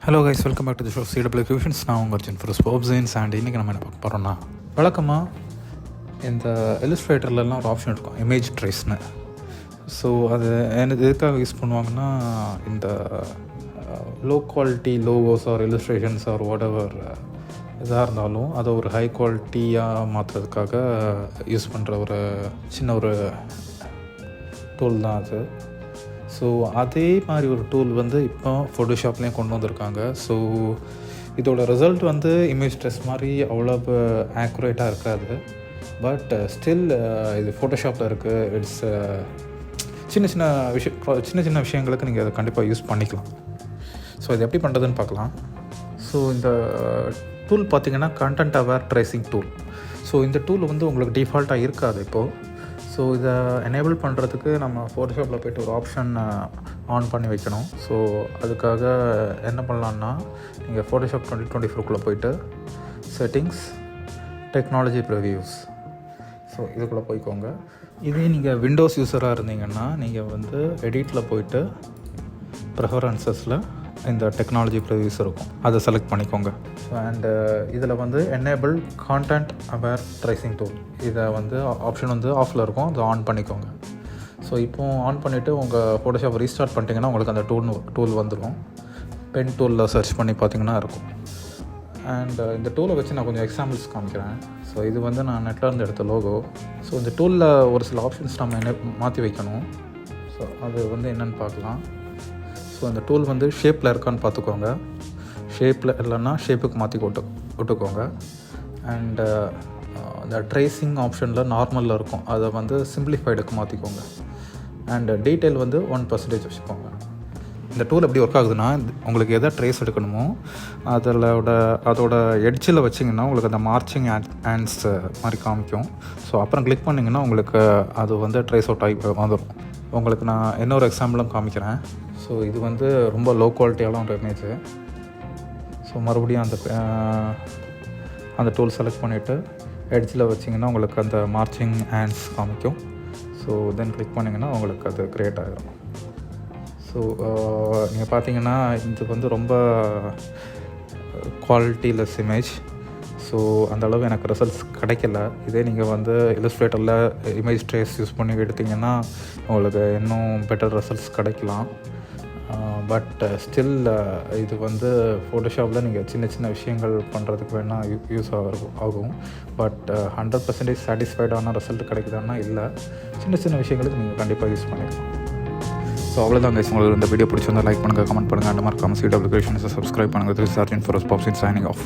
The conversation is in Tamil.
Hello guys, welcome back to the show CWQtions. நான் உங்கள் அர்ஜுன் ஃபார் ஸ்போப் சயின்ஸ். அண்ட் இன்றைக்கி நம்ம என்ன பார்க்க போகிறோம்னா, வழக்கமாக இந்த இல்லுஸ்ட்ரேட்டர்லாம் ஒரு ஆப்ஷன் இருக்கும், இமேஜ் ட்ரேஸ்னு. ஸோ அது எதுக்காக யூஸ் பண்ணுவாங்கன்னா, இந்த low quality logos or illustrations or whatever எதாக இருந்தாலும் அதை ஒரு ஹை குவாலிட்டியாக மாற்றுறதுக்காக யூஸ் பண்ணுற ஒரு சின்ன ஒரு டூல் தான் அது. ஸோ அதே மாதிரி ஒரு டூல் வந்து இப்போ ஃபோட்டோஷாப்லேயும் கொண்டு வந்திருக்காங்க. ஸோ இதோட ரிசல்ட் வந்து இமேஜ் ட்ரெஸ் மாதிரி அவ்வளோ ஆக்குரேட்டாக இருக்காது. பட் ஸ்டில் இது ஃபோட்டோஷாப்பில் இருக்குது. இட்ஸ் சின்ன சின்ன விஷயங்களுக்கு நீங்கள் அதை கண்டிப்பாக யூஸ் பண்ணிக்கலாம். ஸோ இது எப்படி பண்ணுறதுன்னு பார்க்கலாம். ஸோ இந்த டூல் பார்த்திங்கன்னா content aware tracing tool. So இந்த டூல் வந்து உங்களுக்கு டிஃபால்ட்டாக இருக்காது இப்போது. ஸோ இதை எனேபிள் பண்ணுறதுக்கு நம்ம ஃபோட்டோஷாப்பில் போய்ட்டு ஒரு ஆப்ஷன் ஆன் பண்ணி வைக்கணும். ஸோ அதுக்காக என்ன பண்ணலான்னா, நீங்கள் ஃபோட்டோஷாப் 2024 போய்ட்டு செட்டிங்ஸ், டெக்னாலஜி ப்ரிவ்யூஸ், ஸோ இதுக்குள்ளே போய்க்கோங்க. இதே நீங்கள் விண்டோஸ் யூஸராக இருந்தீங்கன்னா நீங்கள் வந்து எடிட்டில் போய்ட்டு ப்ரெஃபரன்சஸில் இந்த டெக்னாலஜி ப்ரிவ்யூஸ் இருக்கும், அதை செலக்ட் பண்ணிக்கோங்க. அண்டு இதில் வந்து enable content aware tracing tool, இதை வந்து ஆப்ஷன் வந்து ஆஃபில் இருக்கும், அதை ஆன் பண்ணிக்கோங்க. ஸோ இப்போது ஆன் பண்ணிவிட்டு உங்கள் ஃபோட்டோஷாப் ரீஸ்டார்ட் பண்ணிட்டீங்கன்னா உங்களுக்கு அந்த டூல் வந்துடும். பென் டூலில் சர்ச் பண்ணி பார்த்தீங்கன்னா இருக்கும். அண்ட் இந்த டூலை வச்சு நான் கொஞ்சம் எக்ஸாம்பிள்ஸ் காமிக்கிறேன். ஸோ இது வந்து நான் நெட்டில் இருந்து எடுத்த லோகோ. ஸோ இந்த டூலில் ஒரு சில ஆப்ஷன்ஸ் நம்ம மாற்றி வைக்கணும். ஸோ அது வந்து என்னென்னு பார்க்கலாம். ஸோ அந்த டூல் வந்து ஷேப்பில் இருக்கான்னு பார்த்துக்கோங்க. ஷேப்பில் இல்லைன்னா ஷேப்புக்கு மாற்றி விட்டுக்கோங்க. அண்டு இந்த ட்ரேசிங் ஆப்ஷனில் நார்மலில் இருக்கும், அதை வந்து சிம்பிளிஃபைடுக்கு மாற்றிக்கோங்க. அண்டு டீட்டெயில் வந்து 1% வச்சுக்கோங்க. இந்த டூல் எப்படி ஒர்க் ஆகுதுன்னா, உங்களுக்கு எதை ட்ரேஸ் எடுக்கணுமோ அதோட எட்ஜில் வச்சிங்கன்னா உங்களுக்கு அந்த மார்ச்சிங் ஹேண்ட்ஸ் மாதிரி காமிக்கும். ஸோ அப்புறம் கிளிக் பண்ணிங்கன்னா உங்களுக்கு அது வந்து ட்ரேஸ் அவுட் ஆகி வந்துடும். உங்களுக்கு நான் இன்னொரு எக்ஸாம்பிளும் காமிக்கிறேன். ஸோ இது வந்து ரொம்ப லோ குவாலிட்டியான ஒரு இமேஜு. ஸோ மறுபடியும் அந்த டூல் செலக்ட் பண்ணிவிட்டு எட்ஜில் வச்சிங்கன்னா உங்களுக்கு அந்த மார்ச்சிங் ஹேண்ட்ஸ் காமிக்கும். ஸோ தென் கிளிக் பண்ணிங்கன்னா உங்களுக்கு அது க்ரியேட் ஆகிடும். ஸோ நீங்கள் பார்த்தீங்கன்னா இது வந்து ரொம்ப குவாலிட்டிலெஸ் இமேஜ். ஸோ அந்தளவு எனக்கு ரிசல்ட்ஸ் கிடைக்கல. இதே நீங்கள் வந்து இல்லுஸ்ட்ரேட்டரில் இமேஜ் ட்ரேஸ் யூஸ் பண்ணி எடுத்திங்கன்னா உங்களுக்கு இன்னும் பெட்டர் ரிசல்ட்ஸ் கிடைக்கலாம். பட் ஸ்டில் இது வந்து ஃபோட்டோஷாப்பில் நீங்கள் சின்ன சின்ன விஷயங்கள் பண்ணுறதுக்கு வேணால் யூஸ் ஆகும். பட் 100% சாட்டிஸ்ஃபைடான ரிசல்ட் கிடைக்குதான்னா இல்லை. சின்ன சின்ன விஷயங்களுக்கு நீங்கள் கண்டிப்பாக யூஸ் பண்ணிக்கலாம். ஸோ அவ்வளோதான் கைஸ். உங்களுக்கு இந்த வீடியோ பிடிச்சிருந்தால் லைக் பண்ணுங்கள், கமெண்ட் பண்ணுங்கள், அண்ட் மறக்காம CWQtions சப்ஸ்கிரைப் பண்ணுங்கள். திஸ் இஸ் அர்ஜுன் ஃபார் ஸ்போப் சயின்ஸ் சைனிங் ஆஃப்.